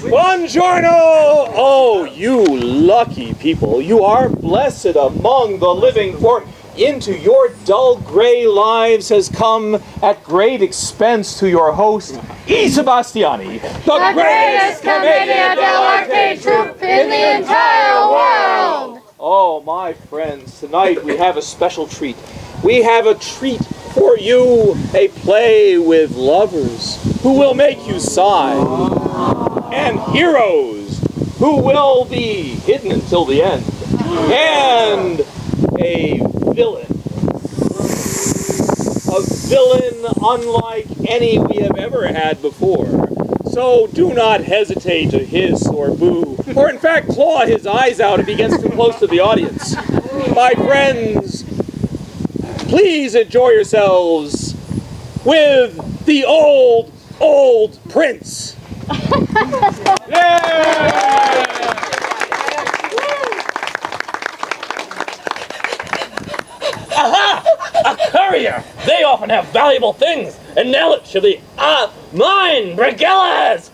Buongiorno! Oh, you lucky people. You are blessed among the living, for into your dull gray lives has come at great expense to your host, Sebastiani, the greatest Commedia dell'Arte troupe in the entire world! Oh, my friends, tonight we have a special treat. We have a treat for you, a play with lovers who will make you sigh, and heroes who will be hidden until the end, and a villain unlike any we have ever had before. So do not hesitate to hiss or boo, or in fact claw his eyes out if he gets too close to the audience. My friends, please enjoy yourselves with the old Prince. Yeah! Aha! A courier! They often have valuable things, and now it should be mine, Brigellas!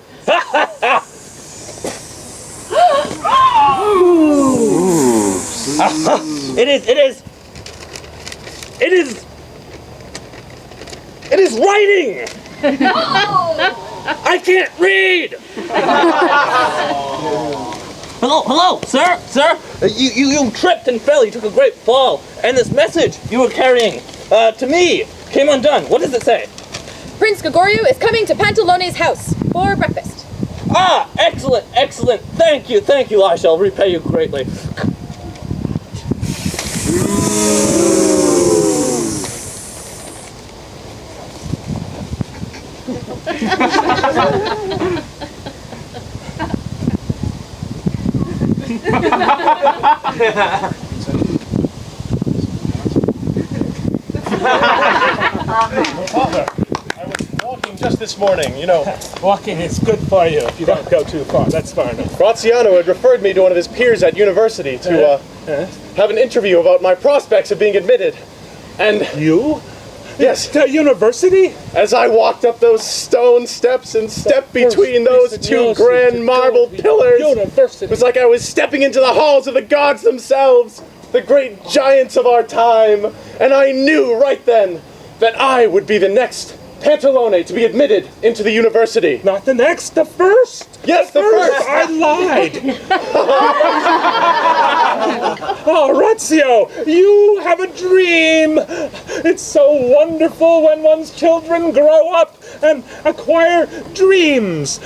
It is writing! I can't read! Hello, sir? You tripped and fell, you took a great fall, and this message you were carrying, to me, came undone. What does it say? Prince Gregorio is coming to Pantalone's house for breakfast. Ah, excellent. Thank you, I shall repay you greatly. Father, I was walking just this morning, you know. Walking is good for you if you don't go too far. That's far enough. Graziano had referred me to one of his peers at university to have an interview about my prospects of being admitted. And you? Yes. To university? As I walked up those stone steps and stepped between those two grand marble pillars, it was like I was stepping into the halls of the gods themselves, the great giants of our time. And I knew right then that I would be the next Pantalone to be admitted into the university. Not the next, the first? Yes, the first. I lied. Oh, Orazio, you have a dream. It's so wonderful when one's children grow up and acquire dreams.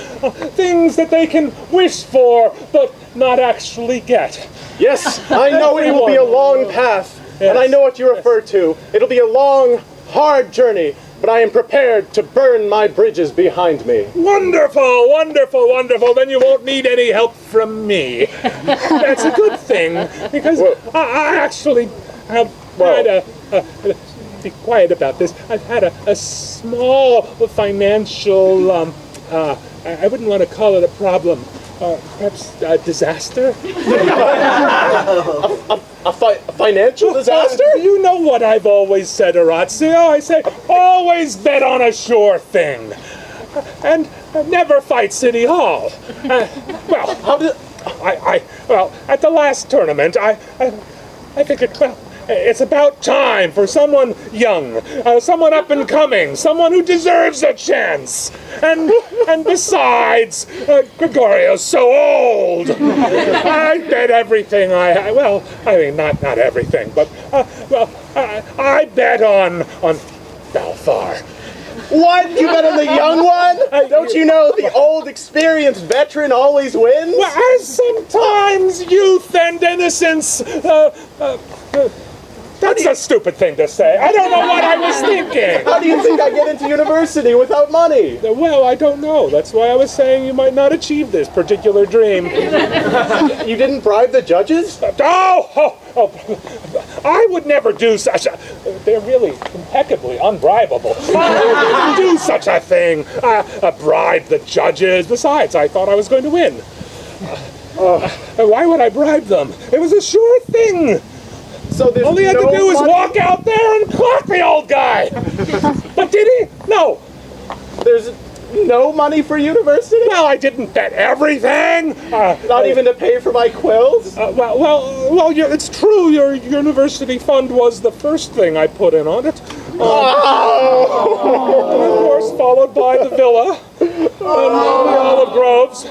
Things that they can wish for, but not actually get. Yes, I know it will be a long path, and I know what you refer to. It'll be a long, hard journey. But I am prepared to burn my bridges behind me. Wonderful, wonderful, wonderful. Then you won't need any help from me. That's a good thing, because I actually have had be quiet about this. I've had a small financial, I wouldn't want to call it a problem. Perhaps a disaster? A financial disaster? You know what I've always said, Orazio. I say, always bet on a sure thing. And never fight City Hall. Well, at the last tournament, I think it's about time for someone young, someone up and coming, someone who deserves a chance. And besides, Gregorio's so old. I bet everything not everything, but I bet on Balthar. What? You bet on the young one? Don't you know the old, experienced veteran always wins? Well, sometimes youth and innocence. That's a stupid thing to say. I don't know what I was thinking. How do you think I get into university without money? Well, I don't know. That's why I was saying you might not achieve this particular dream. You didn't bribe the judges? I would never do such a... They're really impeccably unbribable. I wouldn't do such a thing. Bribe the judges. Besides, I thought I was going to win. Why would I bribe them? It was a sure thing. So all he had to do was walk out there and clock the old guy. But did he? No. There's no money for university? Well, I didn't bet everything. Not even to pay for my quills? Well, it's true. Your university fund was the first thing I put in on it. And of course, followed by the villa and the olive groves,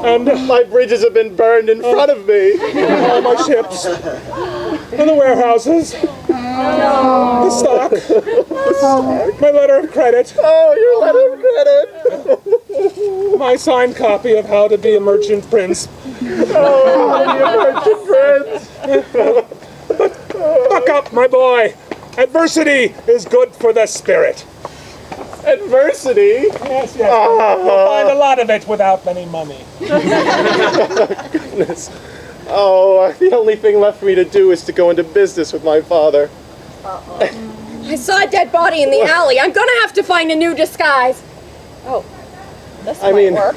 and My bridges have been burned in front of me. all my ships, and the warehouses, the stock, my letter of credit, Oh, your letter of credit. my signed copy of How to Be a Merchant Prince. Buck up, my boy. Adversity is good for the spirit. Adversity? Yes, yes. You'll find a lot of it without any money. Oh, the only thing left for me to do is to go into business with my father. I saw a dead body in the alley. I'm gonna have to find a new disguise. Oh, this I might mean, work.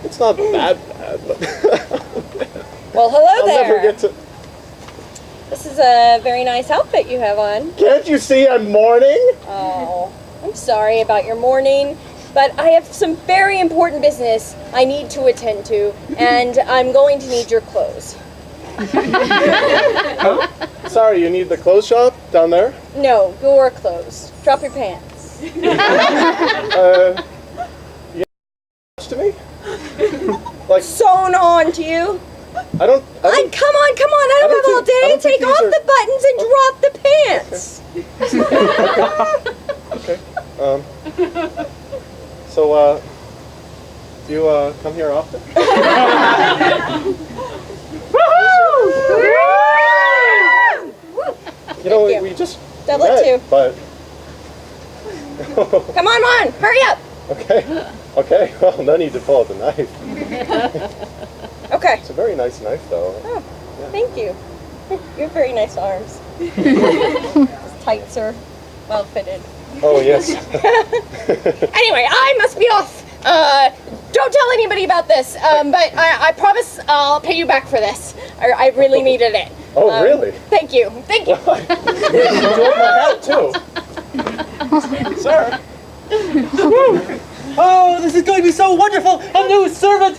It's not that bad, but Well, hello I'll there. never get to... This is a very nice outfit you have on. Can't you see I'm mourning? Oh, I'm sorry about your mourning, but I have some very important business I need to attend to, and I'm going to need your clothes. Sorry, you need the clothes shop down there? No, your clothes. Drop your pants. To me? Like, Sewn on to you. I don't... Come on, I don't have all day. think Take off these the buttons and drop the pants. So, do you, come here often? You know, Thank you. we just Double it met, too. but... Come on, hurry up. Okay, well, no need to pull out the knife. Okay. It's a very nice knife, though. Oh, thank you. You have very nice arms. Those tights are well fitted. Oh, yes. Anyway, I must be off. Don't tell anybody about this, but I promise I'll pay you back for this. I really needed it. Oh, really? Thank you. Thank you. You enjoyed my hat, too. Sir. Oh, this is going to be so wonderful! A new servant!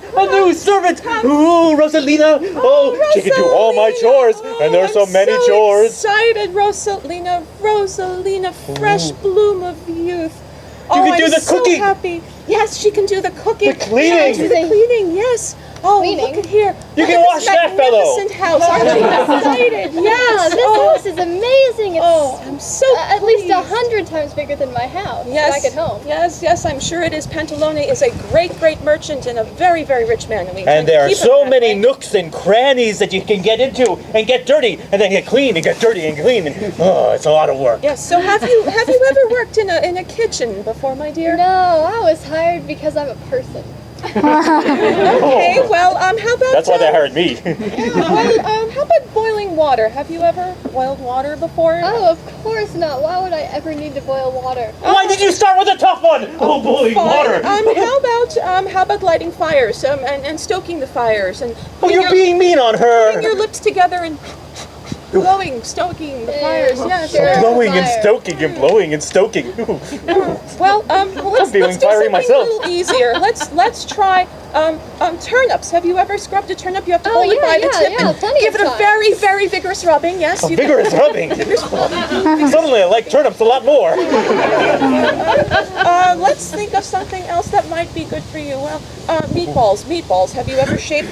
Ooh, Rosalina! Oh, she can do all my chores, and there are so many chores. Excited, Rosalina, fresh bloom of youth. You can do the cooking. So happy. Yes, she can do the cooking. The cleaning. She can do the cleaning, yes. Oh, look at here. You Look can at wash this that fellow. magnificent house. Aren't you excited? Yeah, Yes. this house is amazing. It's I'm so at least pleased. 100 times bigger than my house Yes, back at home. Yes, I'm sure it is. Pantalone is a great merchant and a very, very rich man. We intend And to there are keep him so that many way. nooks and crannies that you can get into and get dirty and then get clean and get dirty and clean. And, oh, it's a lot of work. Yes. So have you ever worked in a kitchen before, my dear? No, I was hired because I'm a person. Okay. Well, how about That's why they hired me. how about boiling water? Have you ever boiled water before? Oh, of course not. Why would I ever need to boil water? Why did you start with a tough one? Oh, boiling Fine. water. How about lighting fires and stoking the fires and Oh, you're being mean on putting your her. lips together and stoking the fires. Yes. sure. Blowing and Fire. stoking and blowing and stoking. Ooh. Well, let's feeling do fiery something myself. a little easier. Let's try turnips. Have you ever scrubbed a turnip? You have to Oh, hold it yeah, by the tip yeah, and plenty give of it a times. very, very vigorous rubbing. Yes. A vigorous rubbing. Suddenly I like turnips a lot more. Let's think of something else that might be good for you. Well, meatballs. Have you ever shaped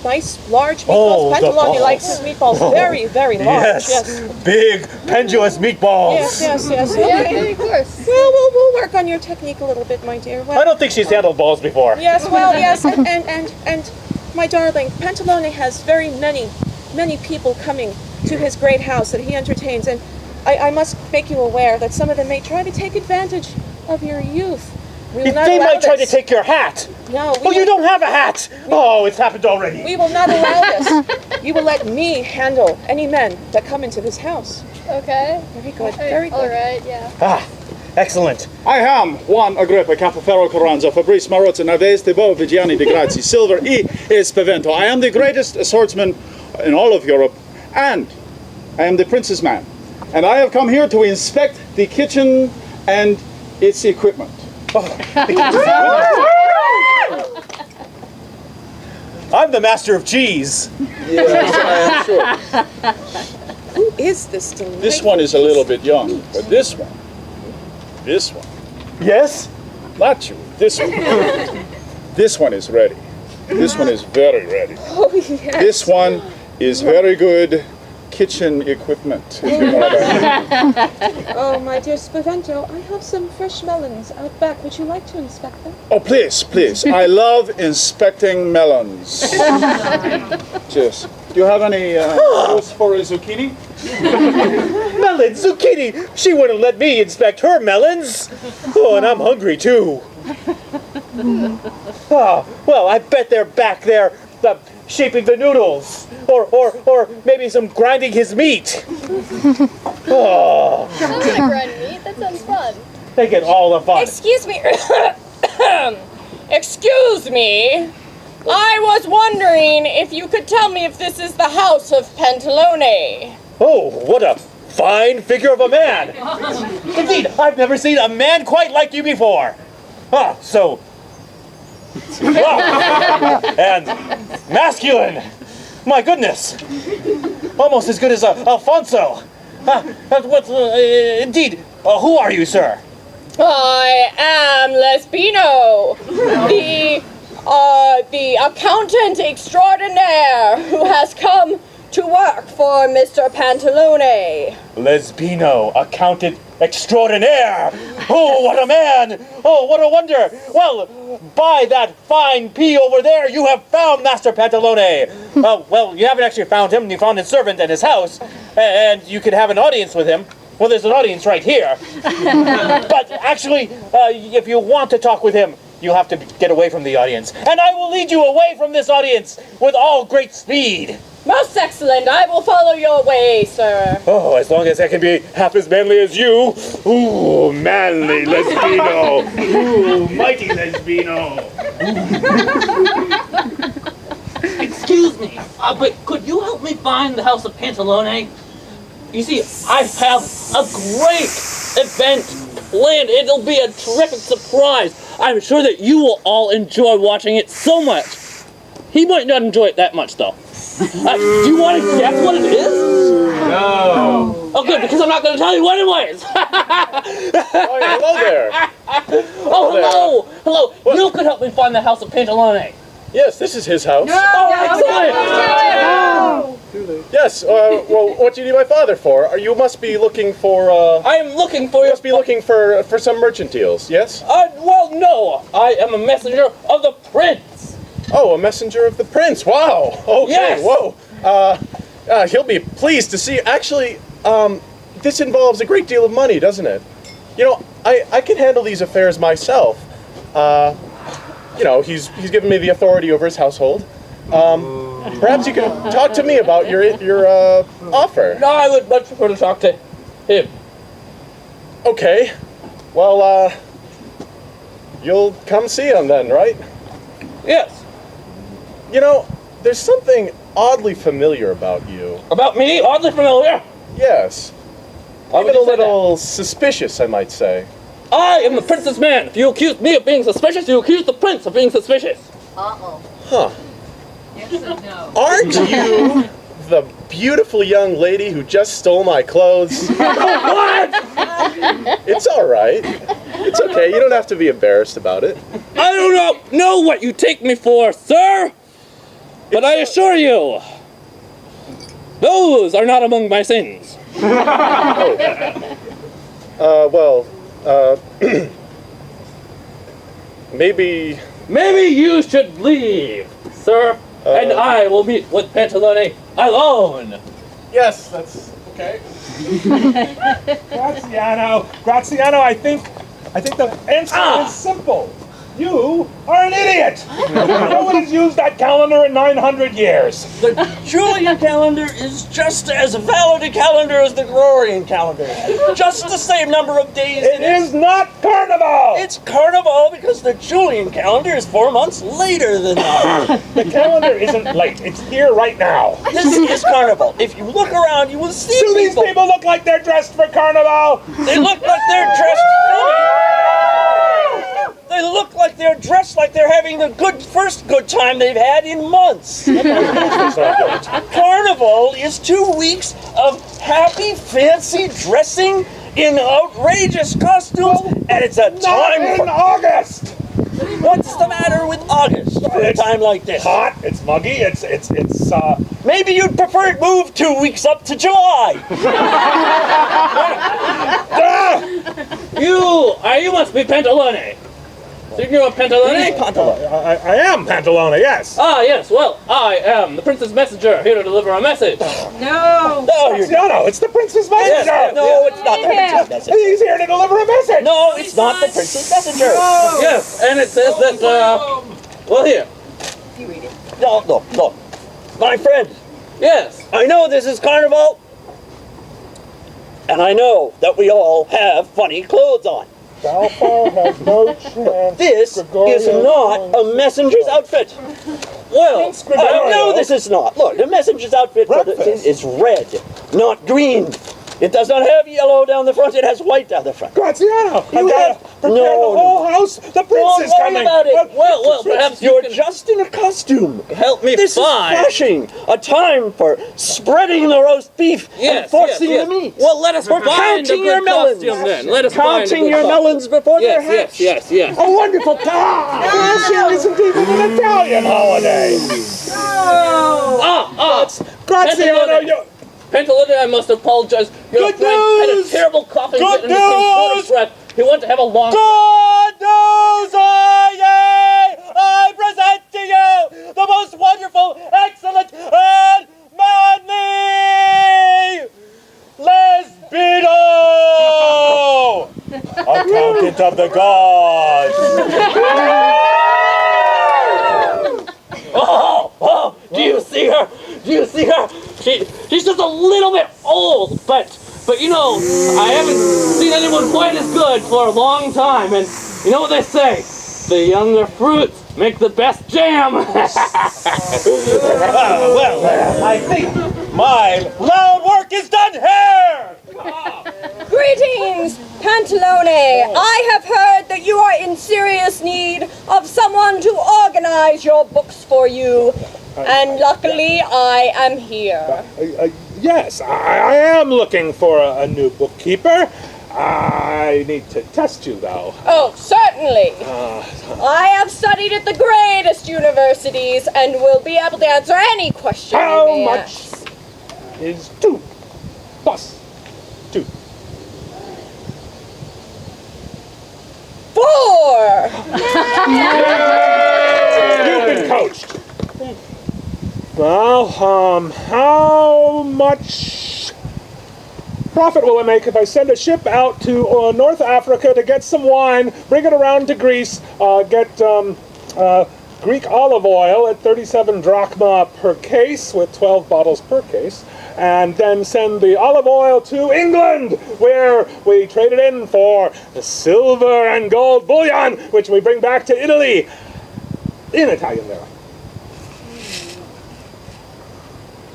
nice, large Oh, meatballs? the Pantalone balls. likes his meatballs very, very large. Yes. Big, pendulous meatballs. Yes. Yeah, Okay. of course. Well, we'll work on your technique a little bit, my dear. Well, I don't think she's handled balls before. yes, and my darling, Pantalone has very many people coming to his great house that he entertains, and I must make you aware that some of them may try to take advantage of your youth. We will not They allow might try to this. take your hat. No, Oh, you don't have a hat. Oh, it's happened already. we will not allow this. You will let me handle any men that come into this house. Okay. Very good, very good. All right, yeah. Ah, excellent. I am Juan Agrippa, Capofero Carranza, Fabrice Marozza, Naves, Tebo, Vigiani de Grazi, Silver e Spavento. I am the greatest swordsman in all of Europe, and I am the prince's man. And I have come here to inspect the kitchen and its equipment. I'm the master of cheese. Yes, I am sure. Who is this delightful? This one is a little bit young, but this one, Yes? not you, this one is ready. This one is very ready. Oh, yes. This one is very good kitchen equipment, if you know what I mean. Oh, my dear Spavento, I have some fresh melons out back. Would you like to inspect them? Oh, please, please. I love inspecting melons. Yes. Do you have any use for a zucchini? Melon, zucchini! She wouldn't let me inspect her melons! Oh, and I'm hungry too. Oh, well, I bet they're back there shaping the noodles. Or maybe some grinding his meat. Oh, I want to grind meat. That sounds fun. they get all the fun. Excuse me. Excuse me. I was wondering if you could tell me if this is the house of Pantalone. Oh, what a fine figure of a man! Indeed, I've never seen a man quite like you before. Ah, so... and masculine! My goodness! Almost as good as Alfonso! Indeed, who are you, sir? I am Lesbino, the accountant extraordinaire who has come to work for Mr. Pantalone. Lesbino, accountant extraordinaire! Oh, what a man! Oh, what a wonder! Well, by that fine pea over there, you have found Master Pantalone! Well, you haven't actually found him, you found his servant at his house, and you could have an audience with him. Well, there's an audience right here. But actually, if you want to talk with him, you have to get away from the audience. And I will lead you away from this audience with all great speed. Most excellent. I will follow your way, sir. Oh, as long as I can be half as manly as you. Ooh, manly Lesbino. Ooh, mighty Lesbino. Excuse me, but could you help me find the house of Pantalone? You see, I have a great event planned. It'll be a terrific surprise. I'm sure that you will all enjoy watching it so much. He might not enjoy it that much, though. Do you want to guess what it is? No. Oh, good, because I'm not going to tell you what it was. Oh, hello there. Oh, hello. Hello. You could help me find the house of Pantalone. Yes, this is his house. Oh, excellent. Yes, well, what do you need my father for? You must be looking for, I am looking for you must be looking for some merchant deals, yes? well, no. I am a messenger of the prince. Oh, a messenger of the prince. Wow. Okay, Yes. whoa. He'll be pleased to see. Actually, this involves a great deal of money, doesn't it? You know, I can handle these affairs myself. You know, he's given me the authority over his household. Perhaps you could talk to me about your offer. No, I would much prefer to talk to him. Okay. Well, you'll come see him then, right? Yes. You know, there's something oddly familiar about you. About me? Oddly familiar. Yes. Why would Even a you say that? little suspicious, I might say. I am the prince's man. If you accuse me of being suspicious, you accuse the prince of being suspicious. Huh. Yes and no. Aren't you the beautiful young lady who just stole my clothes? What? It's all right. It's okay. You don't have to be embarrassed about it. I do not know what you take me for, sir. But I assure you, those are not among my sins. Maybe... Maybe you should leave, sir, and I will meet with Pantalone alone. Yes, that's okay. Graziano, I think the answer is simple. You are an idiot! No one has used that calendar in 900 years. The Julian calendar is just as valid a calendar as the Gregorian calendar. Just the same number of days. It is not Carnival! It's Carnival because the Julian calendar is 4 months later than that. The calendar isn't late. It's here right now. This is Carnival. If you look around, you will see Do these people look like they're dressed for Carnival? They look like they're dressed funny. like they're having the first good time they've had in months. Carnival is 2 weeks of happy, fancy dressing in outrageous costumes, and it's a time for August. What's the matter with August for a time like this? Hot. It's muggy. It's Maybe you'd prefer it moved 2 weeks up to July. You must be Pantalone. Signor Pantalone? I am Pantalone, yes. Ah, yes. Well, I am the prince's messenger here to deliver a message. No. No, you're No, it's the prince's messenger. Yes, no, it's not the prince's messenger. He's here to deliver a message. No, it's not the prince's messenger. Yes, and it says that, well, here. No. My friend, Yes. I know this is Carnival, and I know that we all have funny clothes on. Balfour has no chance. This is not a messenger's outfit. Well, I know this is not. Look, the messenger's outfit is red, not green. It does not have yellow down the front, it has white down the front. Graziano, You have the whole house. The prince Don't is worry coming. about it. Well, perhaps You're just in a costume. help me This find. is flashing. A time for spreading the roast beef and forcing the meat. Well, let us For find a counting good your melons. costume then. Let us find a Counting good your costume. melons before they're Yes, hatched. yes. A wonderful time. Flashing isn't even an Italian holiday. Graziano, you. Pantalone, I must apologize. Your Good friend had a news! terrible coughing Good fit and became short news! of breath. He wanted to have a long. Good news, I present to you the most wonderful, excellent, and manly Lesbido! Accountant of the gods! Oh, do you see her? Do you see her? She's just a little bit old, but you know, I haven't seen anyone quite as good for a long time, and you know what they say? The younger fruits make the best jam. Well, I think my loud work is done here! Greetings, Pantalone. I have heard that you are in serious need of someone to organize your books for you. And luckily, I am here. Yes, I am looking for a new bookkeeper. I need to test you, though. Oh, certainly. I have studied at the greatest universities and will be able to answer any question you How may much ask. is 2 plus 2? 4. You've been coached. Well, how much profit will I make if I send a ship out to North Africa to get some wine, bring it around to Greece, get Greek olive oil at 37 drachma per case with 12 bottles per case, and then send the olive oil to England, where we trade it in for silver and gold bullion, which we bring back to Italy in Italian lira.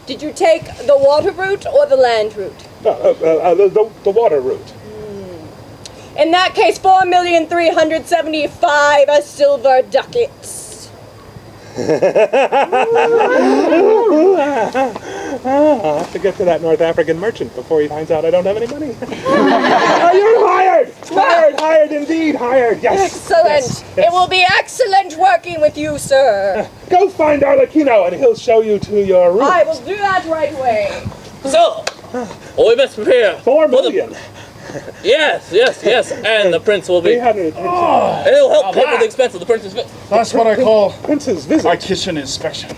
Did you take the water route or the land route? The water route. In that case, 4,375 silver ducats. I'll have to get to that North African merchant before he finds out I don't have any money. You're hired! Hired indeed, hired, yes. Excellent. Yes. It will be excellent working with you, sir. Go find Arlecchino and he'll show you to your room. I will do that right away. So, we must prepare. 4 million. Yes, and the prince will be. 300. And it'll help pay for the expense of the prince's visit. That's what I call Prince's visit. a kitchen inspection. The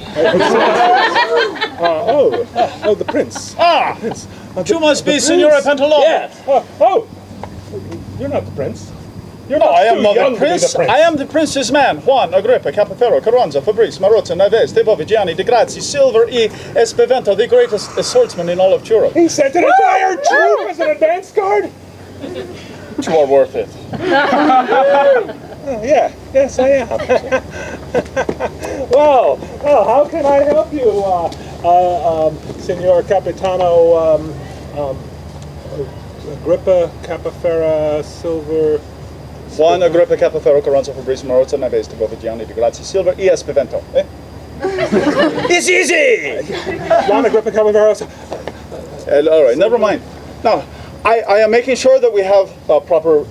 prince. Prince. You must be Signora Pantalone. Yes. You're not the prince. You're No, not I am too not young the to be prince. I am the prince's man. Juan, Agrippa, Capofero, Carranza, Fabrice, Marotta, Naves, Tebo, Vigiani, De Grazia, Silver E. Espavento, the greatest swordsman in all of Europe. He sent an entire troop as an advance guard. You are worth it. Yes, I am. Well, how can I help you, Signor Capitano, Agrippa, Capofera, Silver, Juan Agrippa Capofero Carranza Fabrice Marozza Naves de Bovigiani de Grazia Silver E. Spavento. It's easy! Juan Agrippa Capofero. All right, never mind. Now, I am making sure that we have proper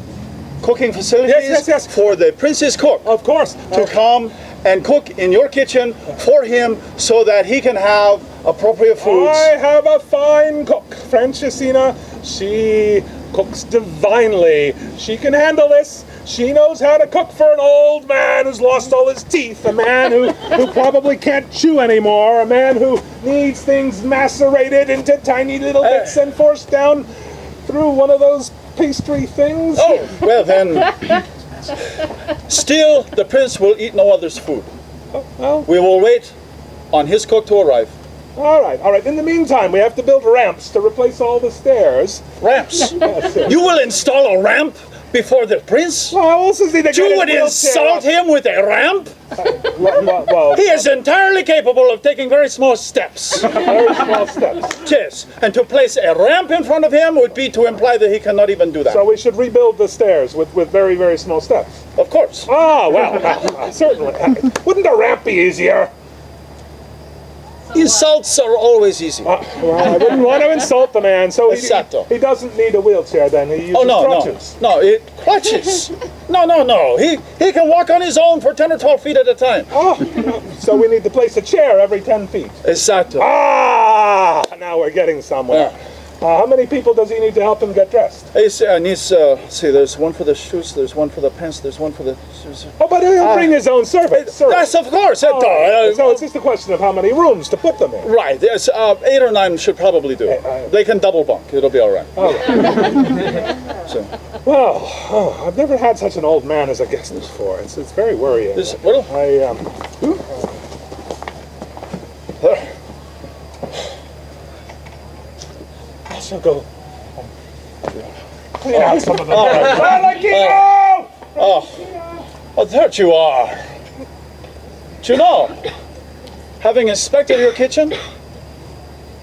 cooking facilities Yes. for the prince's cook. Of course. To come and cook in your kitchen for him so that he can have appropriate foods. I have a fine cook, Francesina. She cooks divinely. She can handle this. She knows how to cook for an old man who's lost all his teeth, a man who probably can't chew anymore, a man who needs things macerated into tiny little bits and forced down through one of those pastry things. Oh, well then, still the prince will eat no other's food. Well, We will wait on his cook to arrive. all right. In the meantime, we have to build ramps to replace all the stairs. Ramps? Yes. You will install a ramp before the prince? Well, how else is he to get You his would wheelchair insult up? him with a ramp? Well, He is entirely capable of taking very small steps. very small steps. Yes, and to place a ramp in front of him would be to imply that he cannot even do that. So we should rebuild the stairs with very, very small steps. Of course. Ah, well, certainly. Wouldn't a ramp be easier? Insults are always easy. Well, I wouldn't want to insult the man, so Exacto. he doesn't need a wheelchair then. He uses crutches. Crutches. No. He can walk on his own for 10 or 12 feet at a time. Oh, so we need to place a chair every 10 feet. Exacto. Ah, now we're getting somewhere. How many people does he need to help him get dressed? He needs, see, there's one for the shoes, there's one for the pants, there's one for the shoes. Oh, but he'll bring his own servants. Yes, of course. So it's just a question of how many rooms to put them in. Right, yes, 8 or 9 should probably do. They can double bunk, it'll be all right. So. Well, I've never had such an old man as a guest before. It's very worrying. I shall go clean out some of the Oh, there you are. Do you know, having inspected your kitchen,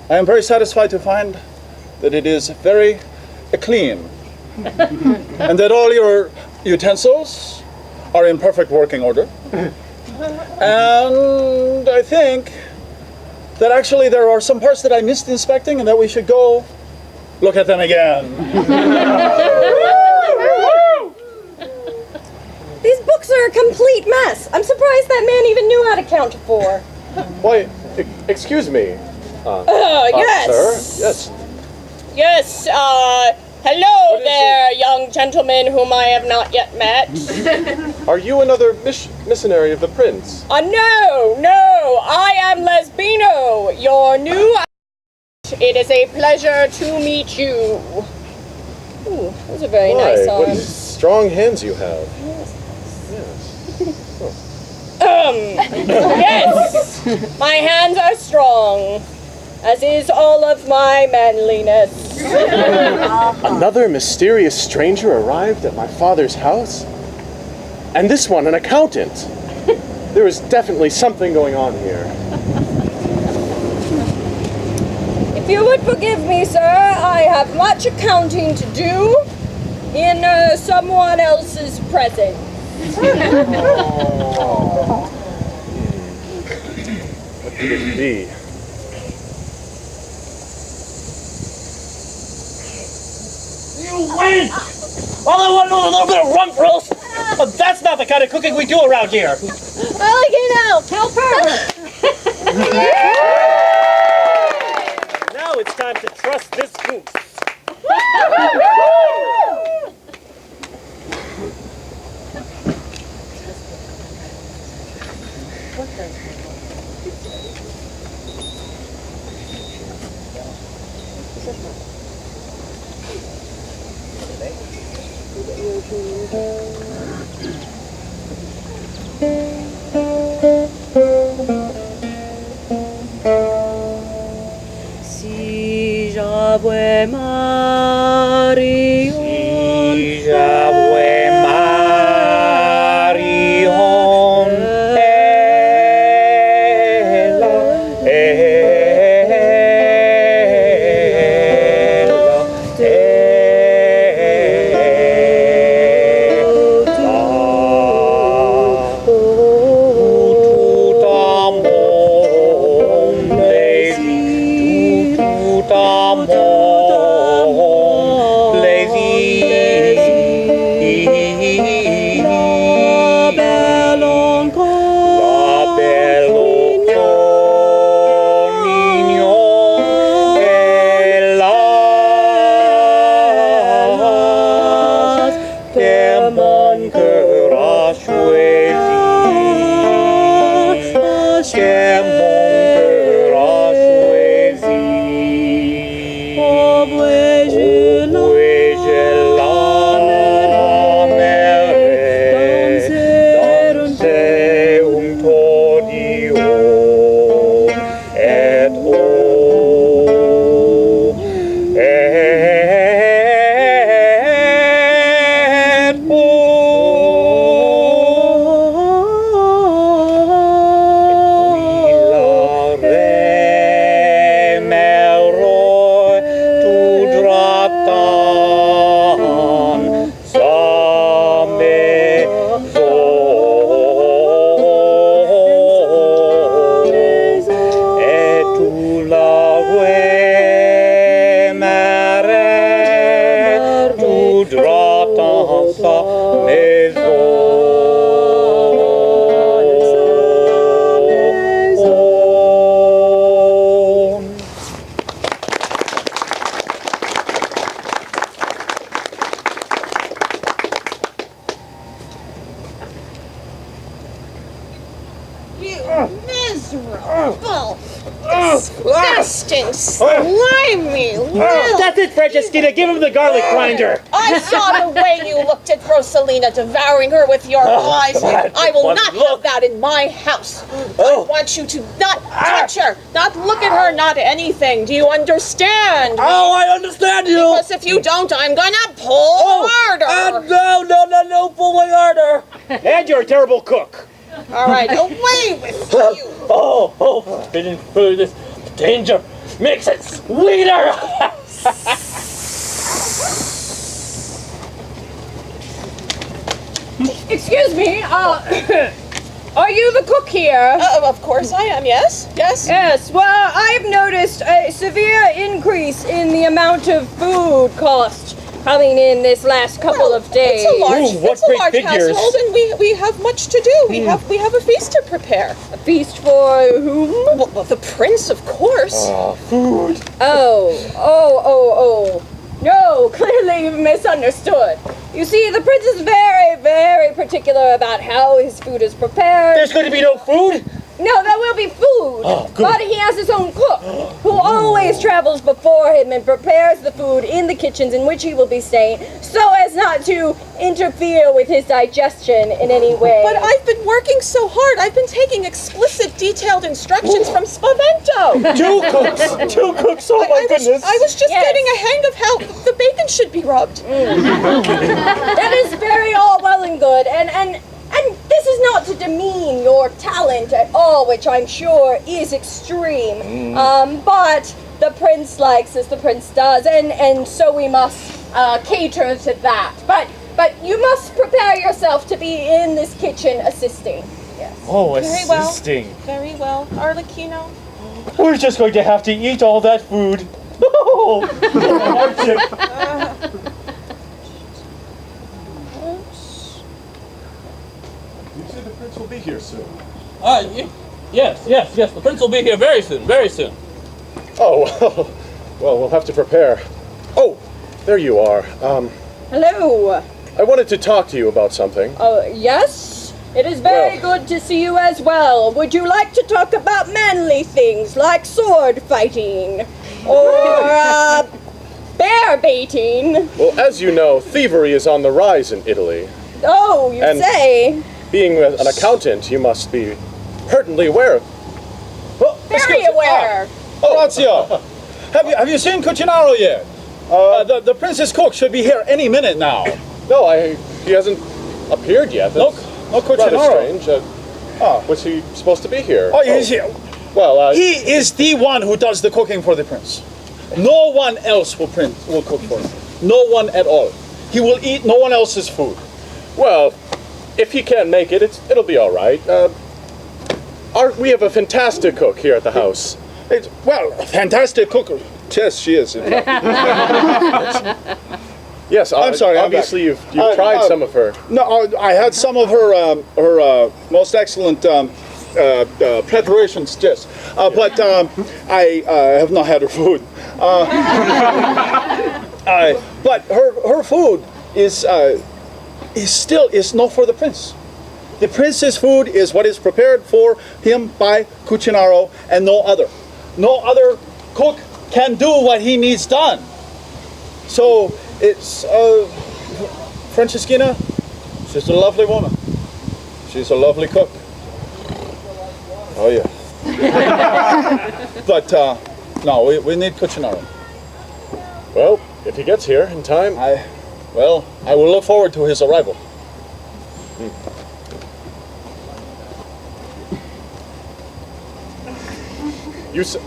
I am very satisfied to find that it is very clean and that all your utensils are in perfect working order. And I think that actually there are some parts that I missed inspecting and that we should go look at them again. These books are a complete mess. I'm surprised that man even knew how to count to 4. Why, excuse me. Yes. Sir? Yes. Yes, hello there, young gentleman whom I have not yet met. Are you another missionary of the prince? No, I am Lesbino, your new. It is a pleasure to meet you. Ooh, those are very nice What arms. strong hands you have. Yes, my hands are strong, as is all of my manliness. Another mysterious stranger arrived at my father's house? And this one, an accountant. There is definitely something going on here. If you would forgive me, sir, I have much accounting to do in someone else's presence. What could it be? You win! All I want to know is a little bit of rump roast. But that's not the kind of cooking we do around here. I like it now. Help her. Now it's time to trust this goose. Si Yahweh Marion. Miserable, disgusting, slimy little... That's it, Francestina. Give him the garlic grinder. I saw the way you looked at Rosalina, devouring her with your eyes. I will not have that in my house. I want you to not touch her, not look at her, not anything. Do you understand? Oh, I understand you. Because if you don't, I'm gonna pull harder. No, pulling harder. And you're a terrible cook. All right, away with you. Forbidden food. This danger makes it sweeter. Excuse me, are you the cook here? Of course I am, yes? Yes? Yes, well, I've noticed a severe increase in the amount of food cost coming in this last couple of days. It's a large, what it's a great large figures. household, and we have much to do. We have a feast to prepare. A feast for whom? Well, the prince, of course. Food. Oh. No, clearly you've misunderstood. You see, the prince is very, very particular about how his food is prepared. There's going to be no food? No, there will be food, good. but he has his own cook, who always travels before him and prepares the food in the kitchens in which he will be staying, so as not to interfere with his digestion in any way. But I've been working so hard. I've been taking explicit, detailed instructions from Spavento. Two cooks, oh my goodness. I was just Yes. getting a hang of how the bacon should be rubbed. That is very all well and good, and this is not to demean your talent at all, which I'm sure is extreme. But the prince likes as the prince does, and so we must cater to that. But you must prepare yourself to be in this kitchen assisting. Yes. Oh, Very well. assisting. Very well. Arlecchino? We're just going to have to eat all that food. Oh, hardship. You said the prince will be here soon. Yes. The prince will be here very soon. Oh, well, we'll have to prepare. Oh, there you are. Hello. I wanted to talk to you about something. Yes? It is very good to see you as well. Would you like to talk about manly things like sword fighting? Or, bear baiting? Well, as you know, thievery is on the rise in Italy. Oh, you And- say? Being an accountant, you must be certainly aware of... Very aware. Orazio, have you seen Cucinaro yet? The prince's cook should be here any minute now. No, he hasn't appeared yet. No That's rather Cucinaro. strange. Was he supposed to be here? Oh, he's here. Well, He is the one who does the cooking for the prince. No one else will cook for him. No one at all. He will eat no one else's food. well, if he can't make it, it'll be all right. We have a fantastic cook here at the house. Fantastic cooker. Yes, she is. Yes, I'm sorry, I'm Obviously, you've tried some of her. No, I had some of her most excellent preparations. Yes, but I have not had her food. But her food is is not for the prince. The prince's food is what is prepared for him by Cucinaro and no other. No other cook can do what he needs done. So it's Franceschina. She's a lovely woman. She's a lovely cook. Oh yeah. But no, we need Cucinaro. Well, if he gets here in time. I will look forward to his arrival. You s-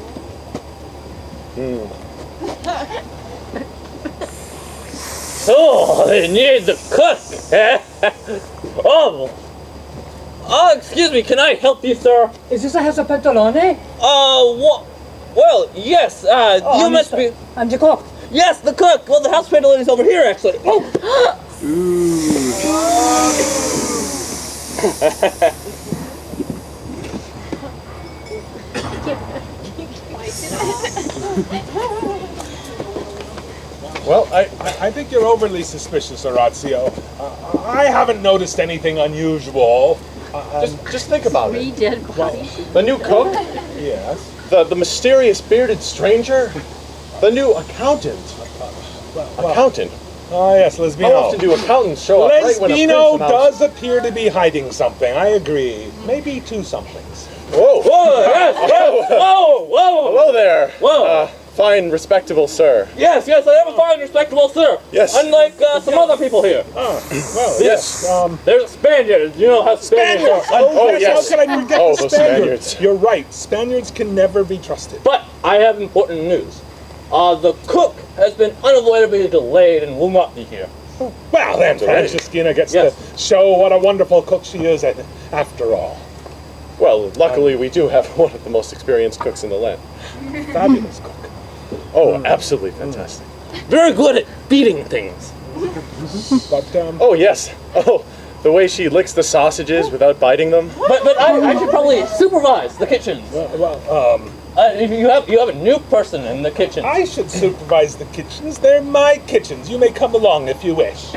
Oh, they need the cook. Oh, excuse me. Can I help you, sir? Is this a house of Pantalone? Well, yes. You must be. I'm the cook. Yes, the cook. Well, the house pantalone is over here, actually. Oh. Well, I think you're overly suspicious, Orazio. I haven't noticed anything unusual. just think about it. 3 dead bodies. The new cook, Yes. the mysterious bearded stranger, the new accountant. Accountant. Oh, yes, Lesbino. How often do accountants show up right when a Lesbino prince does appear to be hiding something. I agree. Maybe 2 somethings. Whoa! Whoa! Yes, yes. Whoa! Whoa! Hello there. Whoa. Fine, respectable sir. Yes, I am a fine, respectable sir. Yes. Unlike some other people here. Oh, well, Yes. There's a Spaniard. You know how Spaniards are. Oh, yes. yes. How can I forget Oh, the those Spaniards? Spaniards. You're right. Spaniards can never be trusted. But I have important news. The cook has been unavoidably delayed and will not be here. Well, then, Alright. Franceschina gets Yes. to show what a wonderful cook she is after all. Well, luckily we do have one of the most experienced cooks in the land. Fabulous cook. Oh, absolutely fantastic. Very good at beating things. But, Oh, yes. Oh, the way she licks the sausages without biting them. But I should probably supervise the kitchen. You have a new person in the kitchen. I should supervise the kitchens. They're my kitchens. You may come along if you wish.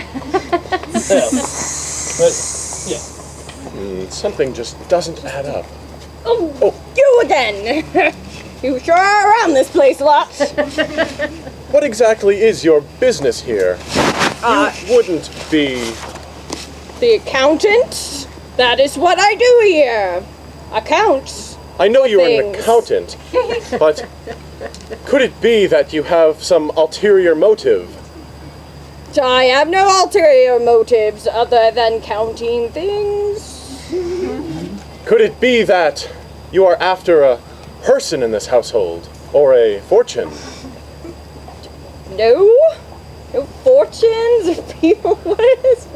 Something just doesn't add up. You again! You sure are around this place a lot. What exactly is your business here? You wouldn't be... The accountant? That is what I do here. Accounts. I know you're an Things. accountant, but could it be that you have some ulterior motive? I have no ulterior motives other than counting things. Could it be that you are after a person in this household, or a fortune? No? No fortunes of people? What is...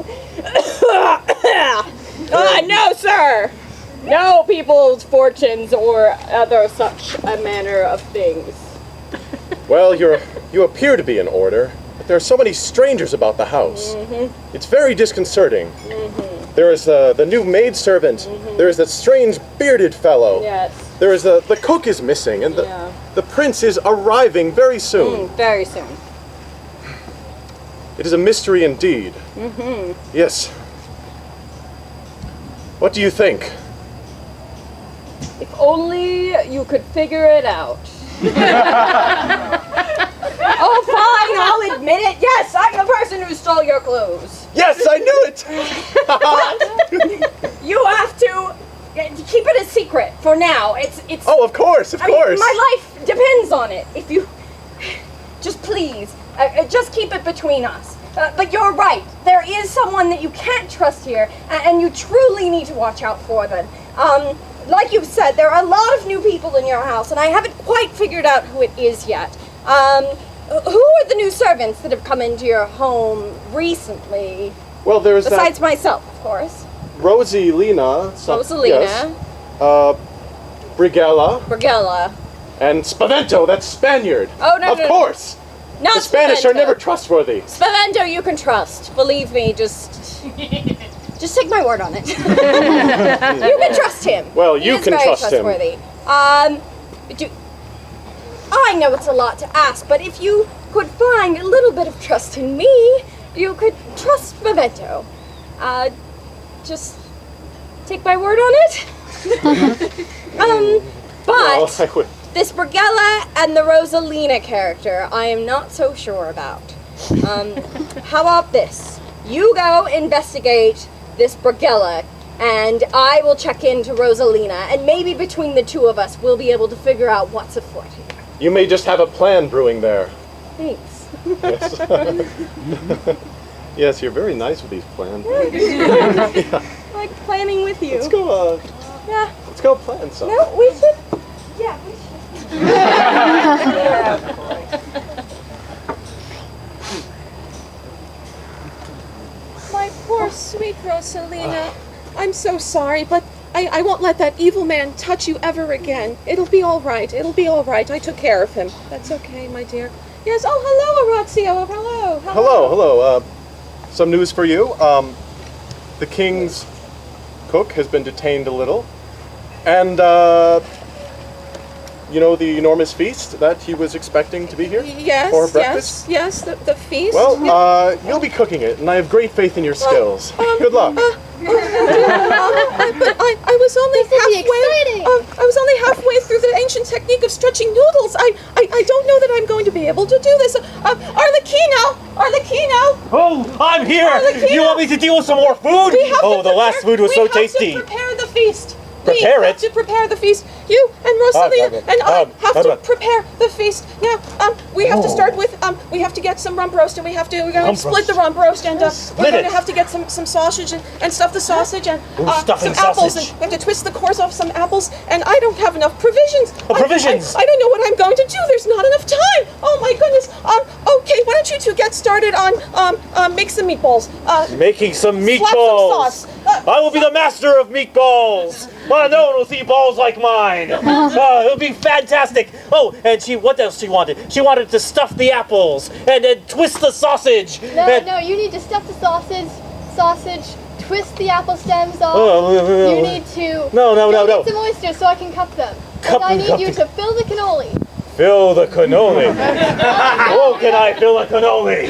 no, sir! No people's fortunes or other such a manner of things. Well, you appear to be in order, but there are so many strangers about the house. It's very disconcerting. There is the new maidservant. There is that strange bearded fellow. Yes. There is the cook is missing, and the prince is arriving very soon. Very soon. It is a mystery indeed. Yes. What do you think? If only you could figure it out. Oh, fine, I'll admit it. Yes, I'm the person who stole your clothes. Yes, I knew it! You have to keep it a secret for now. It's. Oh, of course, of course. My life depends on it. If you just please, just keep it between us. But you're right. There is someone that you can't trust here, and you truly need to watch out for them. Like you've said, there are a lot of new people in your house, and I haven't quite figured out who it is yet. Who are the new servants that have come into your home recently? Well, there's Besides myself, of course. Rosalina. Rosalina. Yes. Brigella. Brigella. And Spavento, that Spaniard. Oh, no, Of no, no. course. Not The Spanish are Spavento. never trustworthy. Spavento you can trust. Believe me, just take my word on it. You can trust him. Well, He you is can very trust him. trustworthy. I know it's a lot to ask, but if you could find a little bit of trust in me, you could trust Spavento. Just take my word on it. But this Brigella and the Rosalina character, I am not so sure about. How about this? You go investigate this Brigella, and I will check into Rosalina, and maybe between the two of us, we'll be able to figure out what's afoot here. You may just have a plan brewing there. Thanks. Yes. Yes, you're very nice with these plans. I like planning with you. Let's go, Yeah. let's go plan something. No, we should. Yeah, we should. My poor sweet Rosalina. I'm so sorry, but I won't let that evil man touch you ever again. It'll be all right. It'll be all right. I took care of him. That's okay, my dear. Yes. Oh, hello, Orazio. Hello. Hello. Some news for you. The king's cook has been detained a little, and you know the enormous feast that he was expecting to be here for breakfast. Yes. The feast. Well, you'll be cooking it, and I have great faith in your skills. Good luck. But I was only halfway. I was only halfway through the ancient technique of stretching noodles. I don't know that I'm going to be able to do this. Arlecchino. Oh, I'm here! Arlecchino. You want me to deal with some more food? The last food was so tasty. We have to prepare the feast. Prepare we have to prepare the feast. You and Rosalina and I have to prepare the feast. Now, we have to start with we have to get some rump roast, and we're going to split the rump roast, and we're going to have to get some sausage and stuff the sausage and some apples, and we have to twist the cores off some apples. And I don't have enough provisions. Provisions. I don't know what I'm going to do. There's not enough time. Oh my goodness. Okay, why don't you two get started on make some meatballs. Making some Slap meatballs. some sauce. I will be the master of meatballs. No one will see balls like mine. It'll be fantastic. Oh, and what else she wanted? She wanted to stuff the apples and then twist the sausage. No, you need to stuff the sausage, twist the apple stems off. You need to No. get some oysters so I can cup them. And I need you to fill the cannoli. Fill the cannoli. Oh, can I fill a cannoli?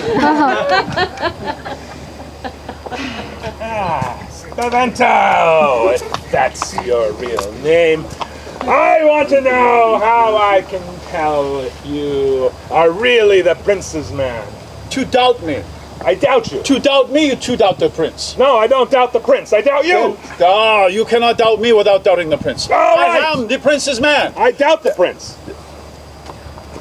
Spavento, if that's your real name. I want to know how I can tell if you are really the prince's man. To doubt me. I doubt you. To doubt me, you to doubt the prince. No, I don't doubt the prince. I doubt you. You cannot doubt me without doubting the prince. All right. I am the prince's man. I doubt the prince.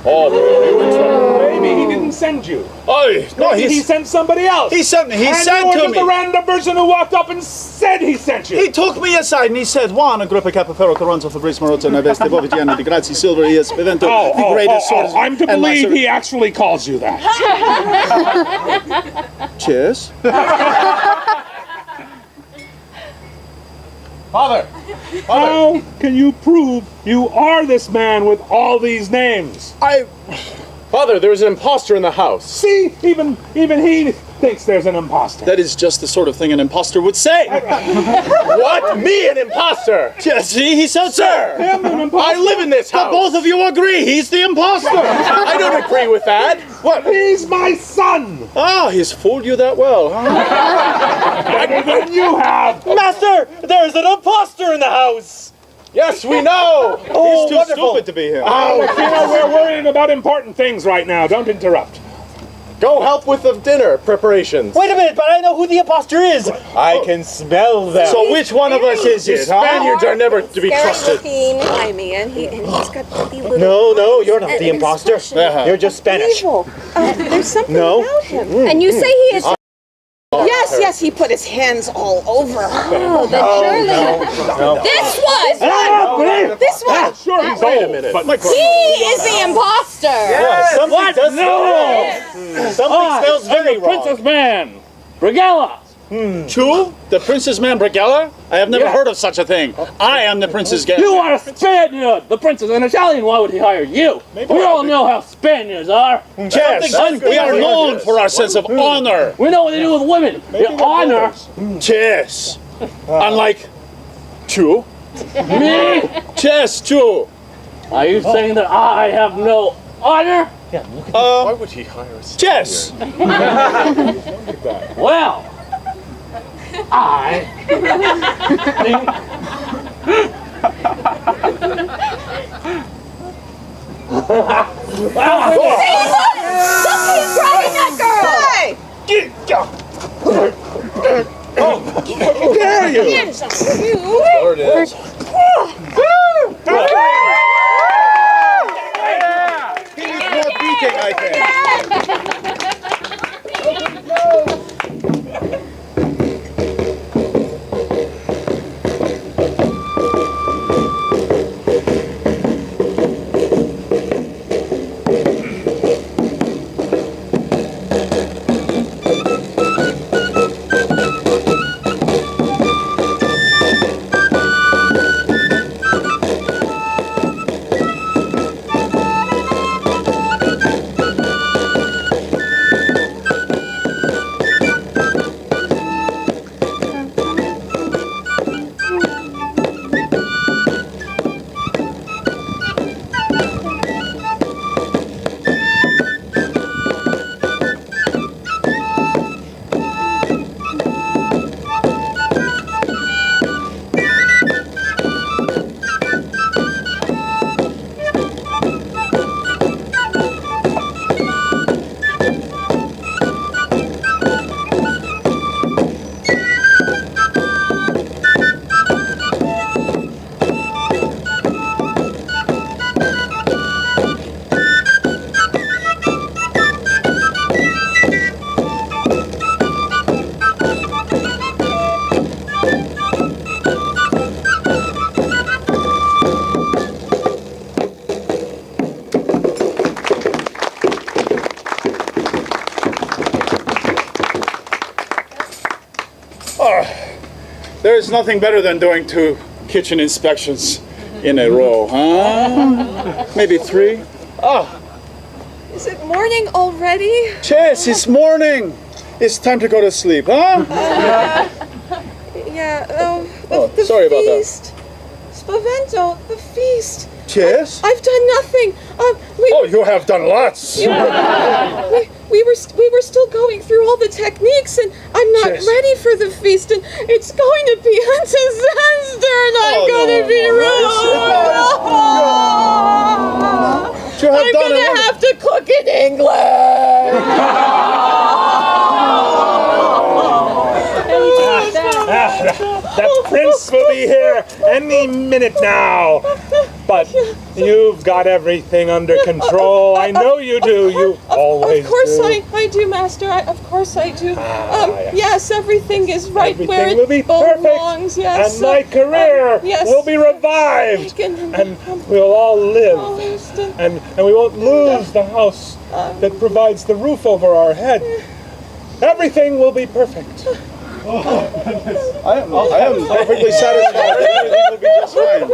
Oh, you're in trouble. Maybe he didn't send you. No, Maybe he sent somebody else. He sent me. He and said you were to just me. a random person who walked up and said he sent you. He took me aside and he said, Juan, Agrippa, Capofero, Carranza, Fabrice, Marozzo, Naveste, Bovigiani, Di Grazia, Silver, E. Spavento, the greatest swordsman. I'm to believe he actually calls you that. Cheers. Father! How can you prove you are this man with all these names? Father, there is an imposter in the house. See, even he thinks there's an imposter. That is just the sort of thing an imposter would say. What? Me, an imposter? Yeah, see, he said Sir, Him, an imposter? I live in this house. But both of you agree he's the imposter. I don't agree with that. What? He's my son. He's fooled you that well, huh? Better than you have. Master, there's an imposter in the house. Yes, we know. He's too stupid to be here. We're worrying about important things right now. Don't interrupt. Go help with the dinner preparations. Wait a minute, but I know who the imposter is. I can smell them. So which one of us is it, huh? Spaniards are never to be trusted. Hi, man. He's got the little. No, you're not the imposter. You're just Spanish. Evil. There's something No. about him. And you say he is. Yes, he put his hands all over. Oh, then surely. This was. This one. Sure, he's Wait a old, minute. but He is the imposter. Something does Something smells very wrong. Princess Man! Brigella! Two? The Princess Man Brigella? I have never heard of such a thing. I am the Princess Gay. You are a Spaniard! The prince is an Italian, why would he hire you? We all know how Spaniards are. Yes, we are known for our sense of honor. We know what they do with women. They honor Yes. Unlike two. me. Yes, two. Are you saying that I have no honor? Why would he hire us? Yes. Well, I think Stop grabbing that girl! How dare you? There it is. He needs more beating, I think. There's nothing better than doing 2 kitchen inspections in a row, huh? Maybe 3? Is it morning already? Chess, it's morning. It's time to go to sleep, huh? Yeah, the sorry about that. feast. Spavento, the feast. Chess? I've done nothing. Oh, you have done lots. We were still going through all the techniques, and I'm not Yes. ready for the feast, and it's going to be a disaster, and I'm gonna be ruined. You have I'm done gonna have to cook in England. The prince will be here any minute now. But you've got everything under control. I know you do. You always Of course do. I do, Master. Of course I do. Yes. Yes, everything is right where Everything it will be belongs. perfect, Yes. and my career yes. will be revived, and we'll all live, and we won't lose the house that provides the roof over our head. Everything will be perfect. I am perfectly satisfied that everything will be just fine.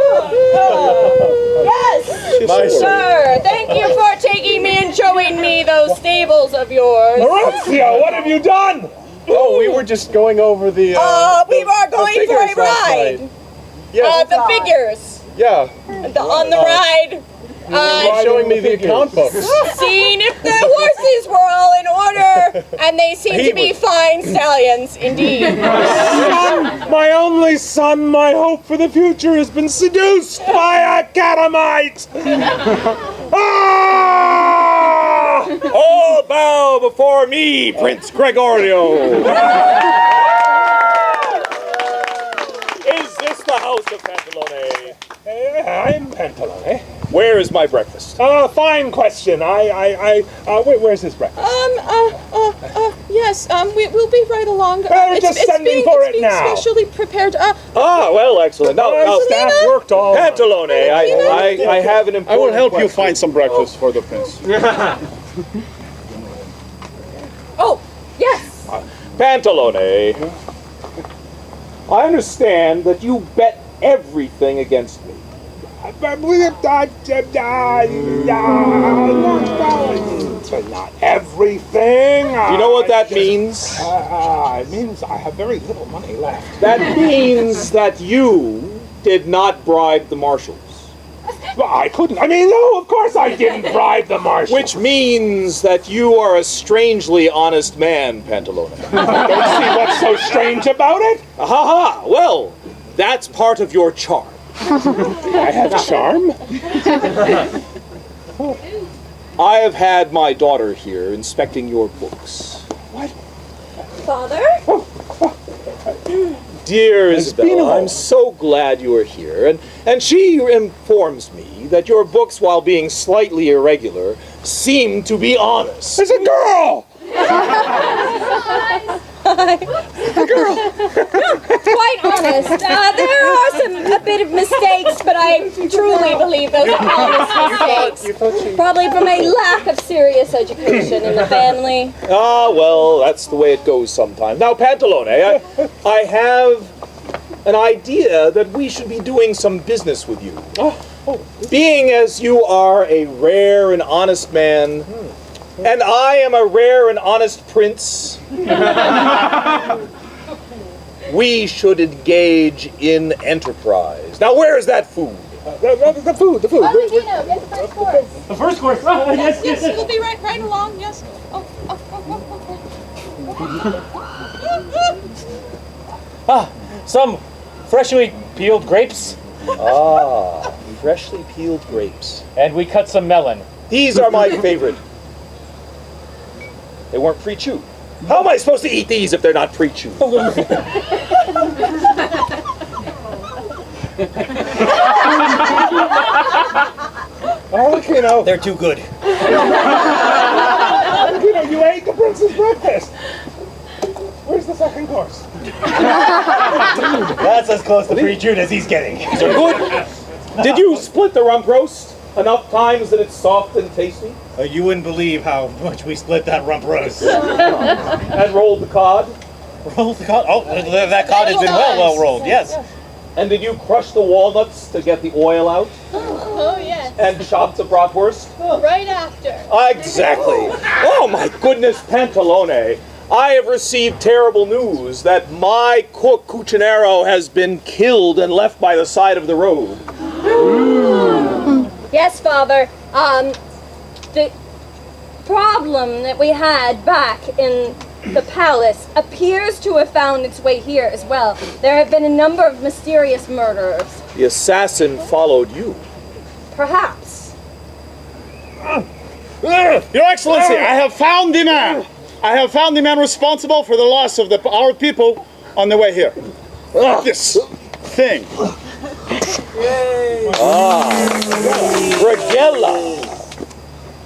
Yes! Sir, thank you for taking me and showing me those stables of yours. Horatio, what have you done? Oh, we were just going over the. We were going for a ride. Yeah. The figures. Yeah. On the ride. Showing me the account books. Seeing if the horses were all in order, and they seem to be fine stallions indeed. My only son, my hope for the future has been seduced by a catamite! Ah! All bow before me, Prince Gregorio! Is this the house of Pantalone? I'm Pantalone. Where is my breakfast? Fine question. Where's his breakfast? Yes, we'll be right along. We're just sending for it now. Specially prepared. Well, excellent. Now, Staff worked all night. Pantalone, I have an important I will help you question. find some breakfast for the prince. Oh, yes. Pantalone, I understand that you bet everything against me. Not everything. You know what that means? It means I have very little money left. That means that you did not bribe the marshals. Well, I couldn't. I mean, no, of course I didn't bribe the marshal. Which means that you are a strangely honest man, Pantalone. Don't see what's so strange about it. Ha ha! Well, that's part of your charm. I have charm? I have had my daughter here inspecting your books. Father? Dear Isabella, I'm so glad you are here. And she informs me that your books, while being slightly irregular, seem to be honest. There's a girl! Quite honest. There are a bit of mistakes, but I truly believe those are honest mistakes. Probably from a lack of serious education in the family. Ah, well, that's the way it goes sometimes. Now, Pantalone, I have an idea that we should be doing some business with you. Being as you are a rare and honest man, and I am a rare and honest prince, we should engage in enterprise. Now, where is that food? The food. Oh, you know, get the first course. The first course. Oh, yes. We'll be right along, yes. Some freshly peeled grapes. Ah, freshly peeled grapes. And we cut some melon. These are my favorite. They weren't pre-chewed. How am I supposed to eat these if they're not pre-chewed? You know, They're too good. you ate the prince's breakfast. Where's the second course? That's as close to pre-chewed as he's getting. These are good. Did you split the rump roast enough times that it's soft and tasty? You wouldn't believe how much we split that rump roast. And rolled the cod? Rolled the cod? Oh, that cod has been well rolled, yes. And did you crush the walnuts to get the oil out? Oh, yes. And chop the bratwurst? Right after. Exactly. Oh my goodness, Pantalone. I have received terrible news that my cook, Cucinero, has been killed and left by the side of the road. Yes, Father. The problem that we had back in the palace appears to have found its way here as well. There have been a number of mysterious murderers. The assassin followed you. Perhaps. Your Excellency, I have found the man. I have found the man responsible for the loss of our people on the way here. This thing. Brigella.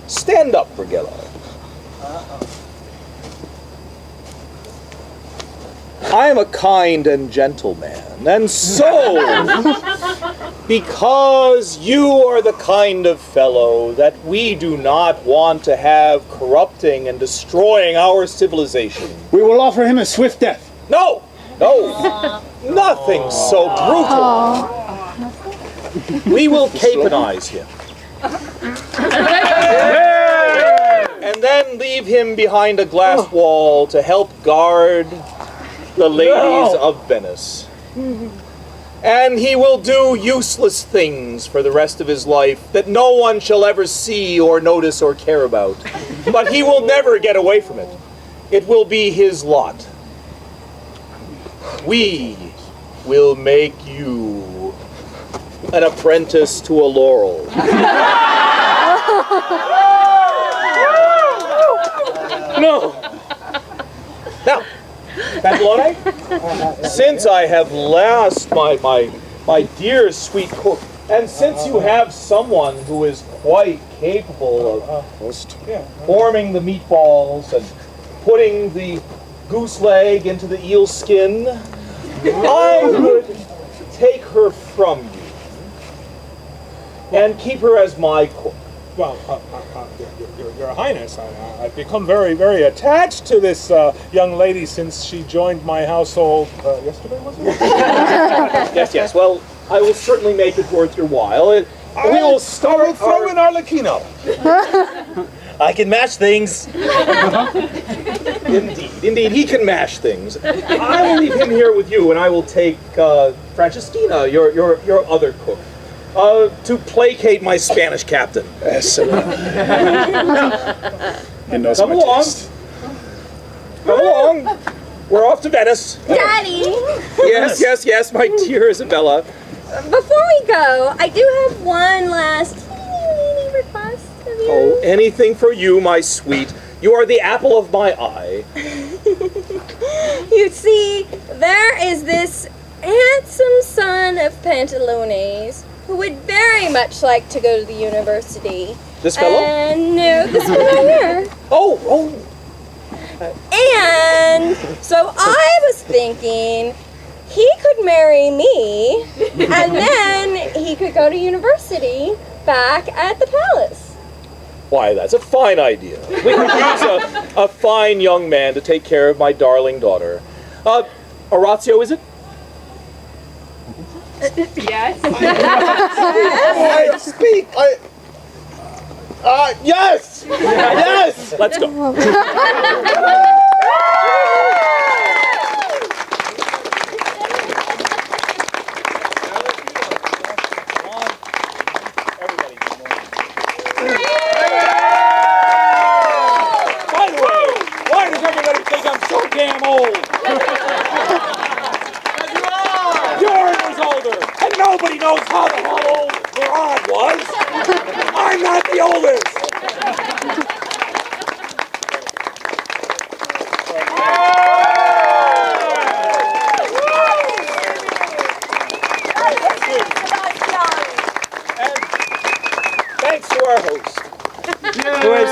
Stand up, Brigella. I am a kind and gentle man, and so, because you are the kind of fellow that we do not want to have corrupting and destroying our civilization. We will offer him a swift death. No! Nothing so brutal. We will caponize him. And then leave him behind a glass wall to help guard the ladies of Venice. And he will do useless things for the rest of his life that no one shall ever see or notice or care about. But he will never get away from it. It will be his lot. We will make you an apprentice to a laurel. No. Now, Pantalone, since I have lost my dear sweet cook, and since you have someone who is quite capable of forming the meatballs and putting the goose leg into the eel skin, I would take her from you and keep her as my cook. Well, Your Highness, I've become very, very attached to this young lady since she joined my household yesterday, was it? Yes. Well, I will certainly make it worth your while. We will start. I will throw in Arlecchino. I can match things. Indeed, he can mash things. I will leave him here with you, and I will take Franceschina, your other cook. To placate my Spanish captain. He knows Come my along. taste. Come along. We're off to Venice. Daddy, Yes, my dear Isabella. before we go, I do have one last teeny request of you. Oh, anything for you, my sweet. You are the apple of my eye. You see, there is this handsome son of Pantalones who would very much like to go to the university. This fellow? No, this fellow here. Oh. And so I was thinking he could marry me and then he could go to university back at the palace. Why, that's a fine idea. We could use a fine young man to take care of my darling daughter. Orazio, is it? Yes. Speak! Yes! Yes! Let's go. By the way, why does everybody think I'm so damn old? You're years older, and nobody knows how the hell old Gerard was. I'm not the oldest. And thanks to our host, who has,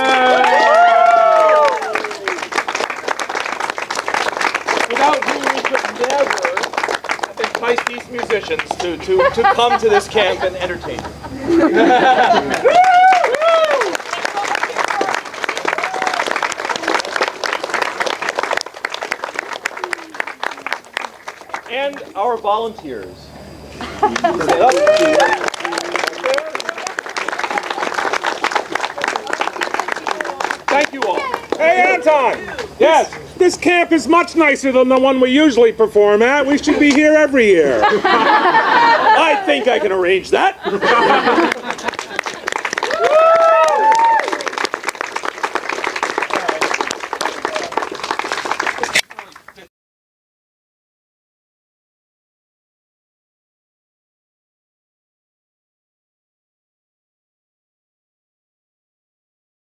without whom we could never entice these musicians to come to this camp and entertain. And our volunteers. Stand up. Thank you all. Hey, Anton! Yes. This camp is much nicer than the one we usually perform at. We should be here every year. I think I can arrange that.